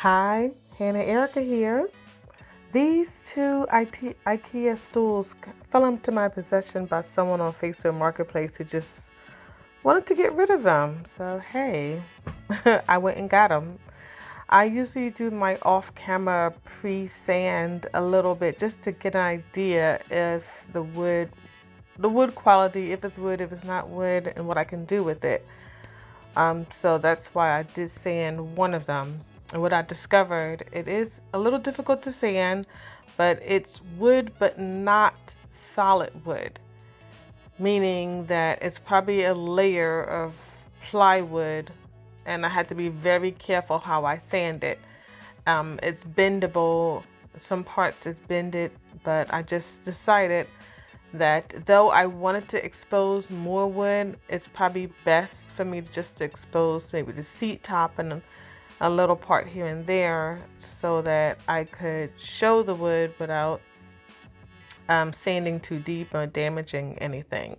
Hi, Hannah Erica here. These two Ikea stools fell into my possession by someone on Facebook Marketplace who just wanted to get rid of them. So, hey, I went and got them. I usually do my off-camera pre-sand a little bit just to get an idea if the wood quality, if it's wood, if it's not wood, and what I can do with it. So that's why I did sand one of them. And what I discovered, it is a little difficult to sand, but it's wood, but not solid wood, meaning that it's probably a layer of plywood, and I had to be very careful how I sand it. It's bendable, some parts it's bended, but I just decided that though I wanted to expose more wood, it's probably best for me just to expose maybe the seat top and a little part here and there so that I could show the wood without sanding too deep or damaging anything.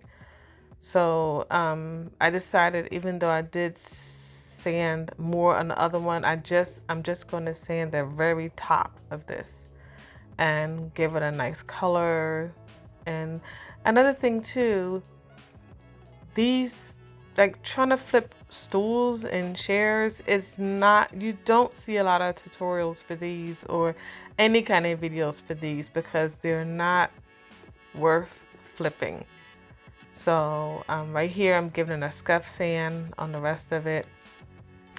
So I decided, even though I did sand more on the other one, I'm just going to sand the very top of this and give it a nice color. And another thing too, these, like, trying to flip stools and chairs is not, you don't see a lot of tutorials for these or any kind of videos for these because they're not worth flipping. So right here I'm giving it a scuff sand on the rest of it.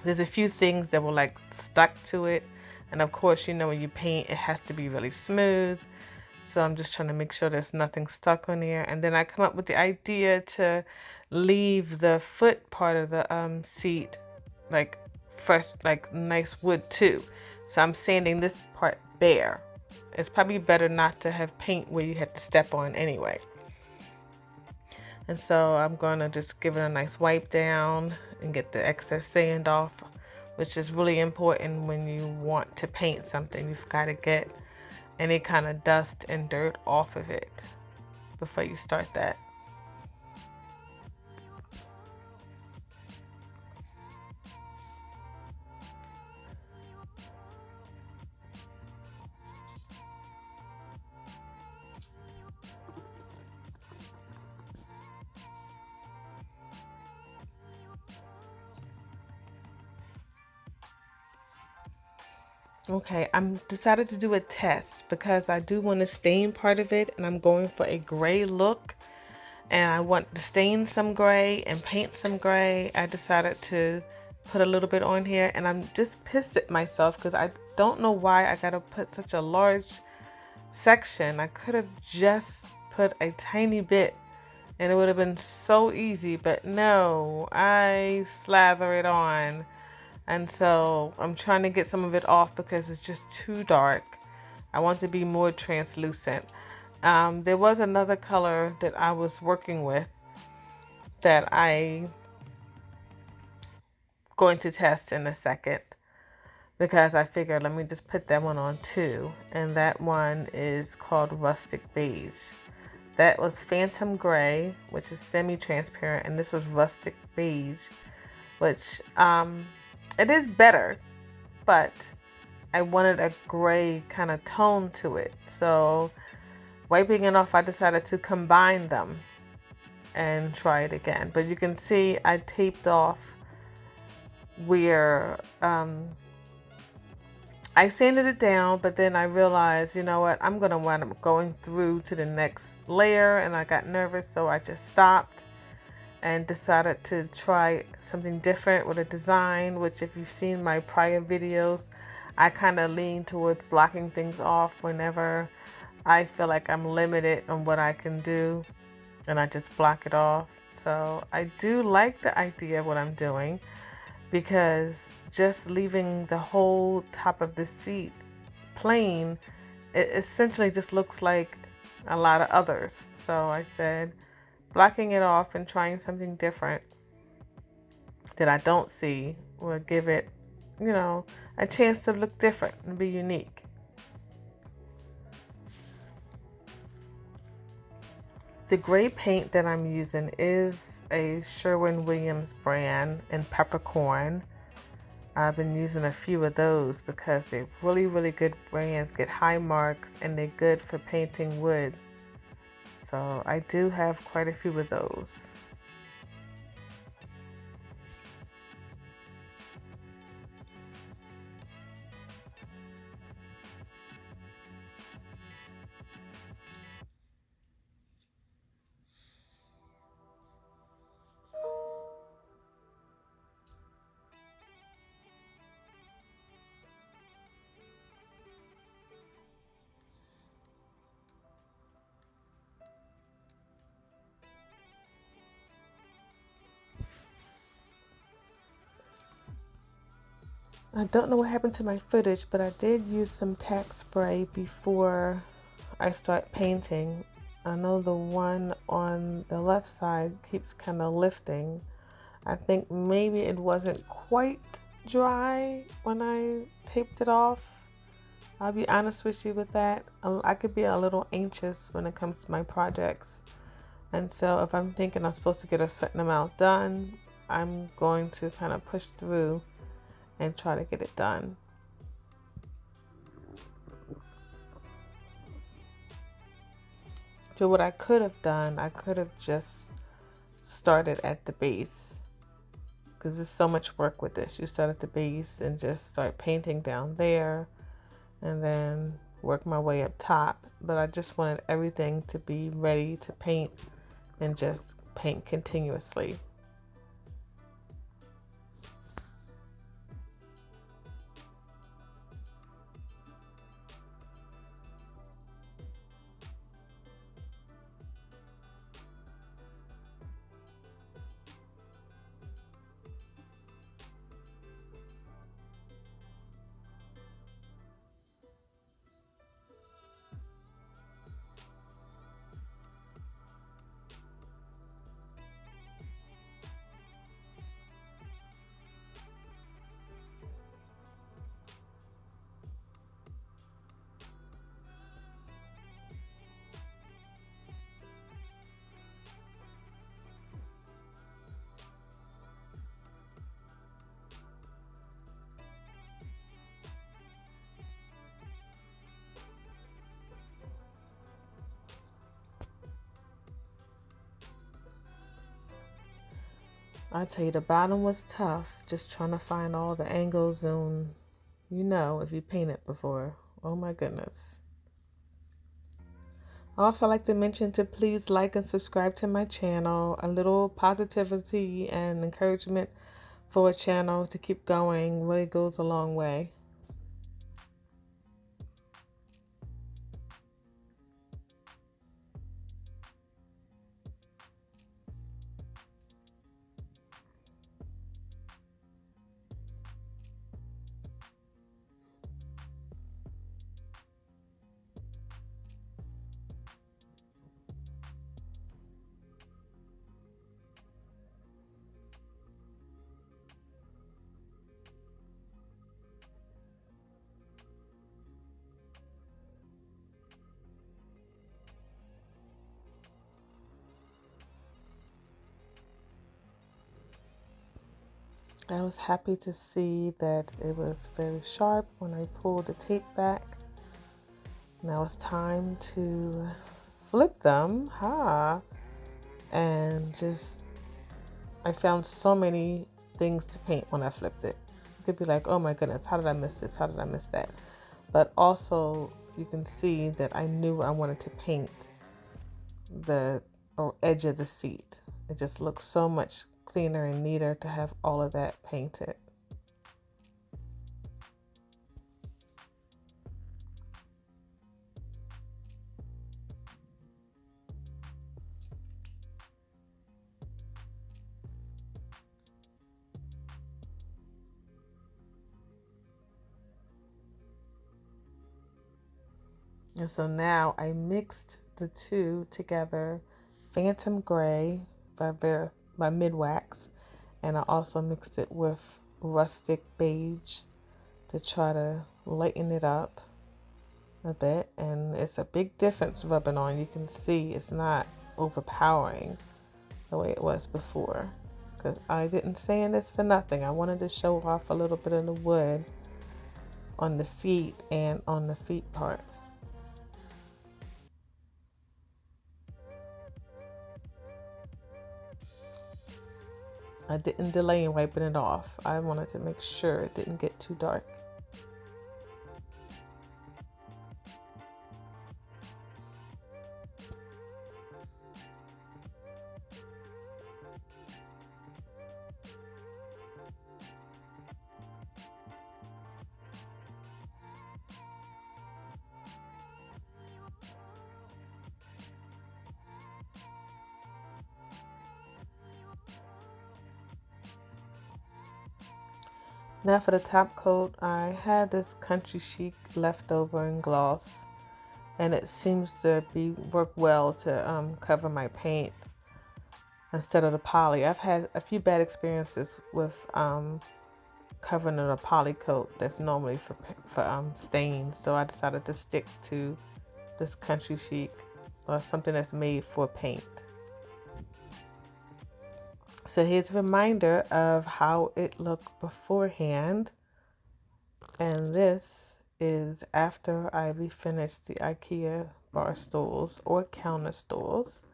There's a few things that were like stuck to it, and of course, you know, when you paint it has to be really smooth. So I'm just trying to make sure there's nothing stuck on there. And then I come up with the idea to leave the foot part of the seat like fresh, like nice wood too. So I'm sanding this part bare. It's probably better not to have paint where you have to step on anyway. And so I'm gonna just give it a nice wipe down and get the excess sand off, which is really important when you want to paint something. You've got to get any kind of dust and dirt off of it before you start that. Okay, I'm decided to do a test because I do want to stain part of it, and I'm going for a gray look, and I want to stain some gray and paint some gray. I decided to put a little bit on here, and I'm just pissed at myself because I don't know why I gotta put such a large section. I could have just put a tiny bit and it would have been so easy, but no, I slather it on. And so I'm trying to get some of it off because it's just too dark. I want to be more translucent. There was another color that I was working with that I going to test in a second because I figured let me just put that one on too. And that one is called Rustic Beige. That was Phantom Gray, which is semi-transparent, and this was Rustic Beige, which it is better, but I wanted a gray kind of tone to it. So wiping it off, I decided to combine them and try it again. But you can see I taped off where I sanded it down, but then I realized, you know what, I'm going to wind up going through to the next layer, and I got nervous, so I just stopped and decided to try something different with a design, which if you've seen my prior videos, I kind of lean toward blocking things off whenever I feel like I'm limited on what I can do, and I just block it off. So I do like the idea of what I'm doing, because just leaving the whole top of the seat plain, it essentially just looks like a lot of others. So I said, blocking it off and trying something different that I don't see will give it, you know, a chance to look different and be unique. The gray paint that I'm using is a Sherwin-Williams brand in Peppercorn. I've been using a few of those because they're really, really good brands, get high marks, and they're good for painting wood. So I do have quite a few of those. I don't know what happened to my footage, but I did use some tack spray before I start painting. I know the one on the left side keeps kind of lifting. I think maybe it wasn't quite dry when I taped it off. I'll be honest with you with that. I could be a little anxious when it comes to my projects. And so if I'm thinking I'm supposed to get a certain amount done, I'm going to kind of push through and try to get it done. So what I could have done, I could have just started at the base, because there's so much work with this. You start at the base and just start painting down there and then work my way up top. But I just wanted everything to be ready to paint and just paint continuously. I tell you, the bottom was tough, just trying to find all the angles, and if you painted before. Oh my goodness. I also like to mention to please like and subscribe to my channel. A little positivity and encouragement for a channel to keep going really goes a long way. I was happy to see that it was very sharp when I pulled the tape back. Now it's time to flip them, and I found so many things to paint when I flipped it. You could be like, oh my goodness, how did I miss this? How did I miss that? But also you can see that I knew I wanted to paint the edge of the seat. It just looks so much cleaner and neater to have all of that painted. And so now I mixed the two together, Phantom Gray by Midwax, and I also mixed it with Rustic Beige to try to lighten it up a bit. And it's a big difference rubbing on. You can see it's not overpowering the way it was before. because I didn't say this for nothing. I wanted to show off a little bit of the wood on the seat and on the feet part. I didn't delay in wiping it off. I wanted to make sure it didn't get too dark. Now for the top coat, I had this Country Chic leftover in gloss, and it seems to work well to cover my paint instead of the poly. I've had a few bad experiences with covering in a poly coat that's normally for stains, so I decided to stick to this Country Chic or something that's made for paint. So here's a reminder of how it looked beforehand, and this is after I refinished the Ikea bar stools or counter stools.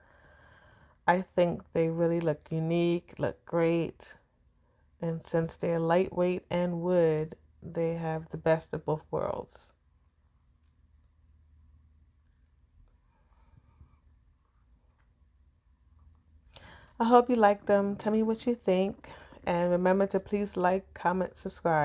I think they really look unique, look great, and since they're lightweight and wood, they have the best of both worlds. I hope you like them. Tell me what you think, and remember to please like, comment, subscribe.